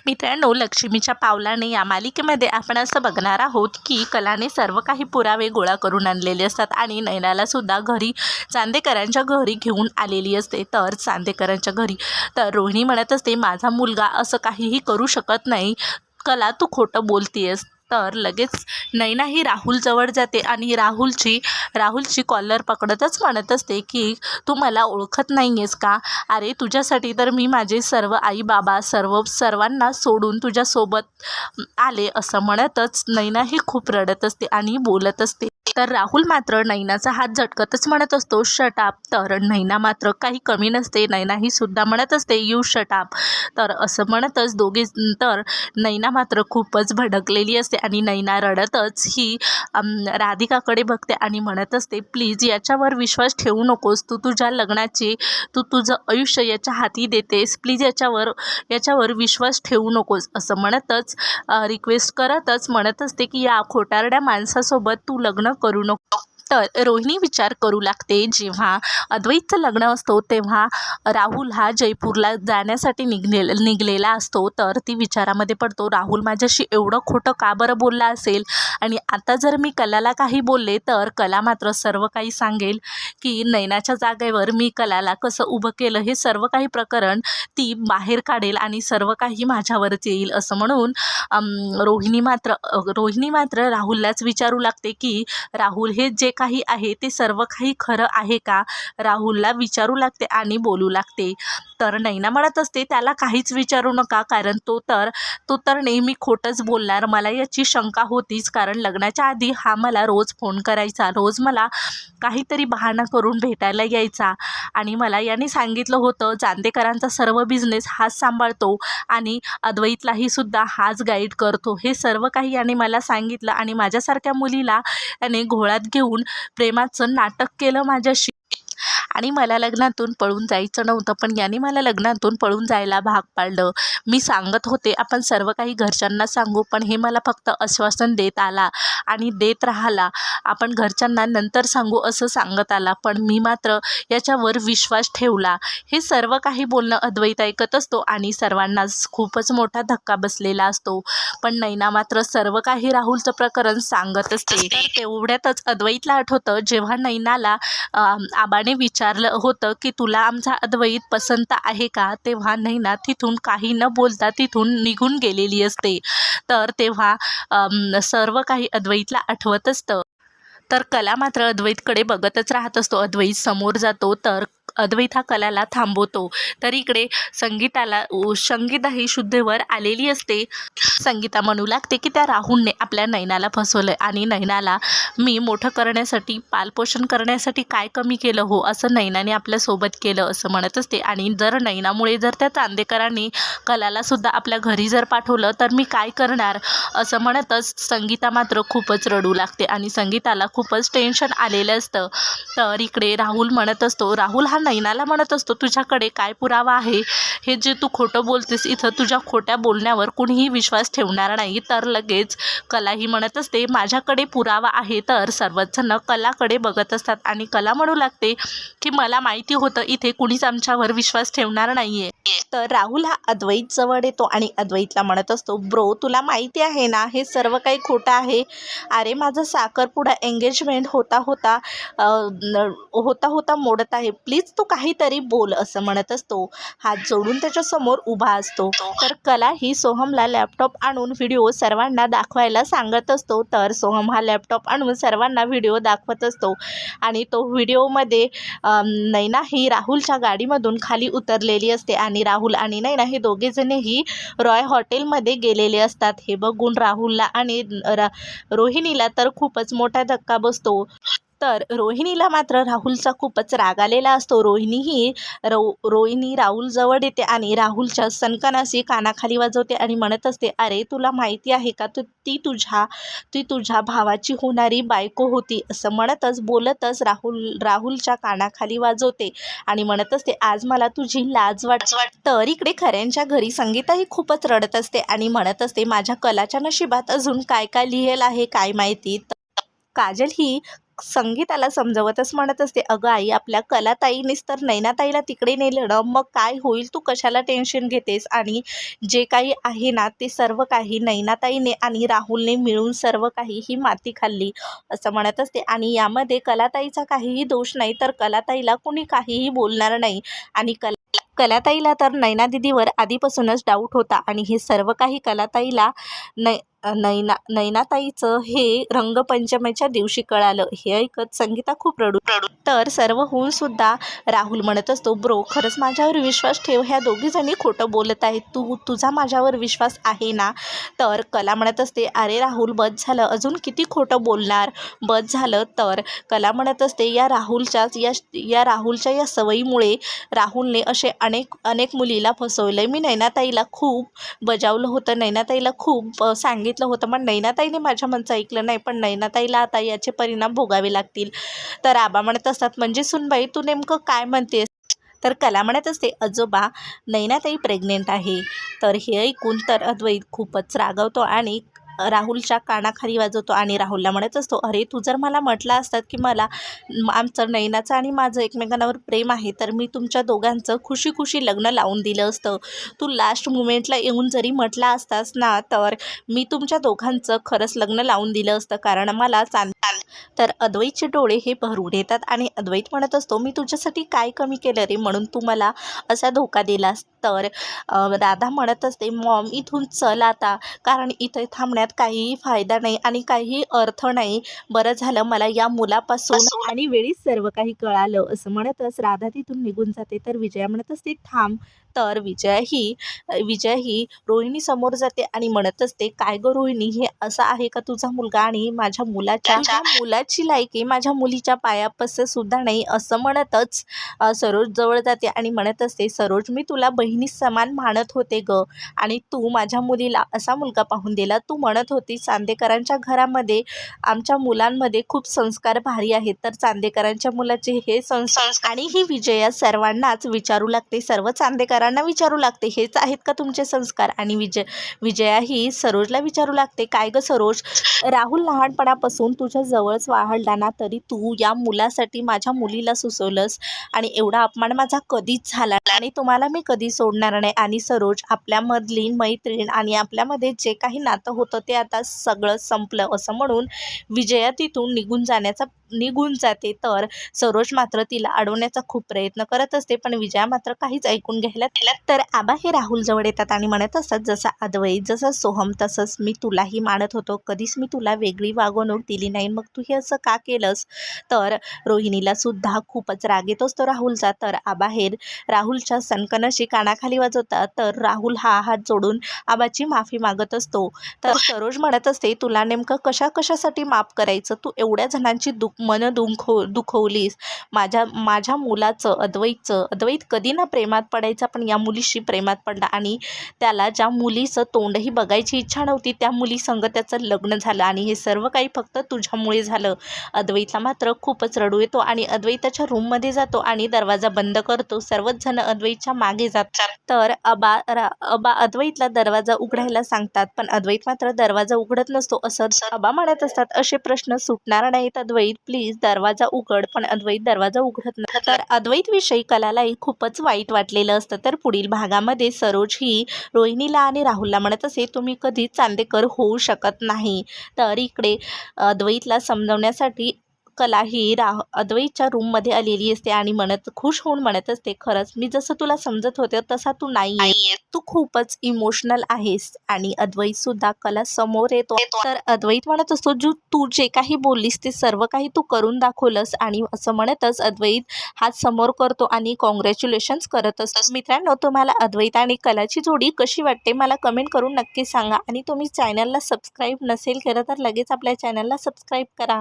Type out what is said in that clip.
मित्रांनो, लक्ष्मीच्या पावलाने या मालिकेमध्ये आपण असं बघणार आहोत की कलाने सर्व काही पुरावे गोळा करून आणलेले असतात आणि नयनाला सुद्धा घरी चांदेकरांच्या घरी घेऊन आलेली असते. तर चांदेकरांच्या घरी तर रोहिणी म्हणत असते, माझा मुलगा असं काहीही करू शकत नाही, कला तू खोटं बोलतेस. तर लगेच नैना ही राहुलजवळ जाते आणि राहुलची कॉलर पकडतच म्हणत असते की तू मला ओळखत नाही आहेस का? अरे तुझ्यासाठी तर मी माझे सर्व आई बाबा सर्वांना सोडून तुझ्यासोबत आले. असं म्हणतच नैना ही खूप रडत असते आणि बोलत असते. तर राहुल मात्र नैनाचा हात झटकतच म्हणत असतो, शट अप. तर नैना मात्र काही कमी नसते, नैना ही सुद्धा म्हणत असते, यू शट अप. तर असं म्हणतच दोघे तर नैना मात्र खूपच भडकलेली असते आणि नैना रडतच ही राधिकाकडे बघते आणि म्हणत असते, प्लीज याच्यावर विश्वास ठेवू नकोस, तू तुझं आयुष्य याच्या हाती देतेस, प्लीज याच्यावर विश्वास ठेवू नकोस. असं म्हणतच रिक्वेस्ट करतच म्हणत असते की या खोटारड्या माणसासोबत तू लग्न करू नको. तर रोहिणी विचार करू लागते, जेव्हा अद्वैतचं लग्न असतो तेव्हा राहुल हा जयपूरला जाण्यासाठी निघलेला असतो. तर ती विचारामध्ये पडतो, राहुल माझ्याशी एवढं खोटं का बरं बोलला असेल आणि आता जर मी कलाला काही बोलले तर कला मात्र सर्व काही सांगेल की नैनाच्या जागेवर मी कलाला कसं उभं केलं, हे सर्व काही प्रकरण ती बाहेर काढेल आणि सर्व काही माझ्यावरच येईल. असं म्हणून रोहिणी मात्र राहुललाच विचारू लागते की राहुल हे जे काही आहे ते सर्व काही खरं आहे का? राहुलला विचारू लागते आणि बोलू लागते. तर नैना म्हणत असते, त्याला काहीच विचारू नका, कारण तो तर नेहमी खोटंच बोलणार. मला याची शंका होतीच, कारण लग्नाच्या आधी हा मला रोज फोन करायचा, रोज मला काहीतरी बहाणा करून भेटायला यायचा आणि मला याने सांगितलं होतं चांदेकरांचा सर्व बिझनेस हाच सांभाळतो आणि अद्वैतलाही सुद्धा हाच गाईड करतो. हे सर्व काही याने मला सांगितलं आणि माझ्यासारख्या मुलीला याने घोळात घेऊन प्रेमाचं नाटक केलं माझ्याशी आणि मला लग्नातून पळून जायचं नव्हतं, पण याने मला लग्नातून पळून जायला भाग पाडलं. मी सांगत होते आपण सर्व काही घरच्यांना सांगू, पण हे मला फक्त आश्वासन देत आला आणि देत राहिला, आपण घरच्यांना नंतर सांगू असं सांगत आला, पण मी मात्र याच्यावर विश्वास ठेवला. हे सर्व काही बोलणं अद्वैत ऐकत असतो आणि सर्वांनाच खूपच मोठा धक्का बसलेला असतो. पण नैना मात्र सर्व काही राहुलचं प्रकरण सांगत असते. तर तेवढ्यातच अद्वैतला आठवतं, जेव्हा नैनाला आबाने विचारलं होतं की तुला आमचा अद्वैत पसंत आहे का, तेव्हा नैना तिथून काही न बोलता तिथून निघून गेलेली असते. तर तेव्हा सर्व काही अद्वैतला आठवत असतं. तर कला मात्र अद्वैतकडे बघतच राहत असतो. अद्वैत समोर जातो तर अद्वैत हा कलाला थांबवतो. तर इकडे संगीता ही शुद्धीवर आलेली असते. संगीता म्हणू लागते की त्या राहुलने आपल्या नैनाला फसवलं आणि नैनाला मी मोठं करण्यासाठी, पालपोषण करण्यासाठी काय कमी केलं हो, असं नैनाने आपल्यासोबत केलं, असं म्हणत असते. आणि जर नैनामुळे जर त्या चांदेकरांनी कलाला सुद्धा आपल्या घरी जर पाठवलं तर मी काय करणार, असं म्हणतच संगीता मात्र खूपच रडू लागते आणि संगीताला खूपच टेन्शन आलेलं असतं. तर इकडे राहुल म्हणत असतो, राहुल हा नैनाला म्हणत असतो, तुझ्याकडे काय पुरावा आहे, हे जे तू खोटं बोलतेस, इथं तुझ्या खोट्या बोलण्यावर कुणीही विश्वास ठेवणार नाही. तर लगेच कलाही म्हणत असते, माझ्याकडे पुरावा आहे. तर सर्वच जण कलाकडे बघत असतात आणि कला म्हणू लागते की मला माहिती होतं इथे कुणीच आमच्यावर विश्वास ठेवणार नाहीये. तर राहुल हा अद्वैत जवळ येतो आणि अद्वैतला म्हणत असतो, ब्रो तुला माहिती आहे ना हे सर्व काही खोटं आहे. अरे माझं साखरपुडा एंगेजमेंट होता मोडत आहे, प्लीज तू काहीतरी बोल, असं म्हणत असतो. हात जोडून त्याच्यासमोर उभा असतो. तर कला ही सोहमला लॅपटॉप आणून व्हिडिओ सर्वांना दाखवायला सांगत असतो. तर सोहम हा लॅपटॉप आणून सर्वांना व्हिडिओ दाखवत असतो आणि तो व्हिडिओमध्ये नैना ही राहुलच्या गाडीमधून खाली उतरलेली असते आणि राहुल आणि नैना हे दोघेजणही रॉय हॉटेलमध्ये गेलेले असतात. हे बघून राहुलला आणि रोहिणीला तर खूपच मोठा धक्का बसतो. तर रोहिणीला मात्र राहुलचा खूपच राग आलेला असतो. रोहिणी राहुल जवळ येते आणि राहुलच्या सनकनाशी कानाखाली वाजवते आणि म्हणत असते, अरे तुला माहिती आहे का ती तुझ्या भावाची होणारी बायको होती, असं म्हणतच बोलतच राहुलच्या कानाखाली वाजवते आणि म्हणत असते, आज मला तुझी लाज वाट. तर इकडे खऱ्यांच्या घरी संगीता ही खूपच रडत असते आणि म्हणत असते, माझ्या कलाच्या नशिबात अजून काय काय लिहिलं आहे काय माहिती. काजल ही संगीताला समजवतच म्हणत असते, अगं आई, आपल्या कलाताईनेच तर नैनाताईला तिकडे नेलं ना, मग काय होईल, तू कशाला टेन्शन घेतेस. आणि जे काही आहे ना ते सर्व काही नैनाताईने आणि राहुलने मिळून सर्व काही ही माती खाल्ली असं म्हणत असते. आणि यामध्ये कलाताईचा काहीही दोष नाही, तर कलाताईला कुणी काहीही बोलणार नाही. आणि कलाताईला तर नैना दीदीवर आधीपासूनच डाऊट होता आणि हे सर्व काही कलाताईला नैनाताईचं हे रंगपंचमीच्या दिवशी कळालं. हे ऐकत संगीता खूप रडू तर सर्व होऊन सुद्धा राहुल म्हणत असतो, ब्रो, खरंच माझ्यावर विश्वास ठेव, ह्या दोघीजणी खोटं बोलत आहेत, तुझा माझ्यावर विश्वास आहे ना. तर कला म्हणत असते, अरे राहुल, बस झालं, अजून किती खोटं बोलणार, बस झालं. तर कला म्हणत असते, या राहुलच्या या सवयीमुळे राहुलने असे अनेक मुलीला फसवलंय. मी नैनाताईला खूप बजावलं होतं, नैनाताईला खूप सांगितलं होतं, पण नैनाताईने माझ्या मनचं ऐकलं नाही. पण नैनाताईला आता याचे परिणाम भोगावे लागतील. तर आबा म्हणत असतात, म्हणजे सुनबाई, तू नेमकं काय म्हणतेस. तर कला म्हणत असते, आजोबा, नैनाताई प्रेग्नेंट आहे. तर हे ऐकून तर अद्वैत खूपच रागावतो आणि राहुलच्या कानाखाली वाजवतो आणि राहुलला म्हणत असतो, अरे, तू जर मला म्हटलं असतात की मला आमचं नैनाचं आणि माझं एकमेकांवर प्रेम आहे, तर मी तुमच्या दोघांचं खुशी लग्न लावून दिलं असतं. तू लास्ट मुमेंटला येऊन जरी म्हटला असतास ना, तर मी तुमच्या दोघांचं खरंच लग्न लावून दिलं असतं, कारण मला तर अद्वैतचे डोळे हे भरून येतात आणि अद्वैत म्हणत असतो, मी तुझ्यासाठी काय कमी केलं रे, म्हणून तू मला असा धोका दिलास. तर राधा म्हणत असते, मॉम, इथून चल आता, कारण इथे थांबण्यात काहीही फायदा नाही आणि काहीही अर्थ नाही. बरं झालं मला या मुलापासून आणि वेळीच सर्व काही कळालं. असं म्हणतच राधा तिथून निघून जाते. तर विजया म्हणत असते, थांब. तर विजय ही रोहिणी समोर जाते आणि म्हणत असते, काय गं रोहिणी, हे असं आहे का तुझा मुलगा, आणि माझ्या मुलाची लायकी माझ्या मुलीच्या पायापास सुद्धा नाही. असं म्हणतच सरोज जवळ जाते आणि म्हणत असते, सरोज, मी तुला बहिणी समान मानत होते ग, आणि तू माझ्या मुलीला असा मुलगा पाहून दिला. तू म्हणत होती चांदेकरांच्या घरामध्ये आमच्या मुलांमध्ये खूप संस्कार भारी आहेत, तर चांदेकरांच्या मुलाचे हे संस्कार. आणि ही विजया सर्वांनाच विचारू लागते, सर्व चांदेकरांना विचारू लागते, हेच आहेत का तुमचे संस्कार. आणि विजया ही सरोजला विचारू लागते, काय ग सरोज, राहुल लहानपणापासून तुझ्या जवळच वाढला ना, तरी तू या मुलासाठी माझ्या मुलीला सुचवलंस, आणि एवढा अपमान माझा कधीच झाला आणि तुम्हाला मी कधी सोडणार नाही. आणि सरोज, आपल्यामधली मैत्रीण आणि आपल्यामध्ये जे काही नातं होतं ते आता सगळं संपलं. असं म्हणून विजया तिथून निघून जाते. तर सरोज मात्र तिला अडवण्याचा खूप प्रयत्न करत असते, पण विजया मात्र काहीच ऐकून घ्यायला. तर आबा हे राहुल जवळ येतात आणि म्हणत असतात, जसा अद्वैत, जसं सोहम, तसंच मी तुलाही मानत होतो, कधीच मी तुला वेगळी वागणूक दिली नाही, मग तू हे असं का केलंस. तर रोहिणीला सुद्धा खूपच राग येत असतो राहुलचा. तर आबा हे राहुलच्या सणकणाशी कानाखाली वाजवतात. तर राहुल हा हात जोडून आबाची माफी मागत असतो. तर सरोज म्हणत असते, तुला नेमकं कशासाठी माफ करायचं, तू एवढ्या जणांची मन दुखवलीस. माझ्या मुलाचं अद्वैत कधी ना प्रेमात पडायचा, पण या मुलीशी प्रेमात पडला, आणि त्याला ज्या मुलीचं तोंडही बघायची इच्छा नव्हती त्या मुली संग त्याचं लग्न झालं, आणि हे सर्व काही फक्त तुझ्यामुळे झालं. अद्वैतला मात्र खूपच रडू येतो आणि अद्वैताच्या रूममध्ये जातो आणि दरवाजा बंद करतो. सर्वच जण अद्वैतच्या मागे जातात. तर अबा अद्वैतला दरवाजा उघडायला सांगतात, पण अद्वैत मात्र दरवाजा उघडत नसतो. असं अबा म्हणत असतात, असे प्रश्न सुटणार नाहीत अद्वैत, प्लीज दरवाजा उघड. पण अद्वैत दरवाजा उघडत नाही. तर अद्वैत विषयी कलालाही खूपच वाईट वाटलेलं असतं. तर पुढील भागामध्ये सरोज ही रोहिणीला आणि राहुलला म्हणत असे, तुम्ही कधीच चांदेकर होऊ शकत नाही. तर इकडे अद्वैतला समजवण्यासाठी कला ही अद्वैतच्या रूममध्ये आलेली असते आणि खुश होऊन म्हणत असते, खरंच मी जसं तुला समजत होते तसा तू नाहीये, तू खूपच इमोशनल आहेस. आणि अद्वैत सुद्धा कला समोर येतो. तर अद्वैत म्हणत असतो, तू जे काही बोललीस ते सर्व काही तू करून दाखवलंस. आणि असं म्हणतच अद्वैत हात समोर करतो आणि कॉंग्रॅच्युलेशन्स करत असतो. मित्रांनो, तुम्हाला अद्वैत आणि कलाची जोडी कशी वाटते मला कमेंट करून नक्की सांगा. आणि तुम्ही चॅनलला सबस्क्राईब नसेल केलं तर लगेच आपल्या चॅनलला सबस्क्राईब करा.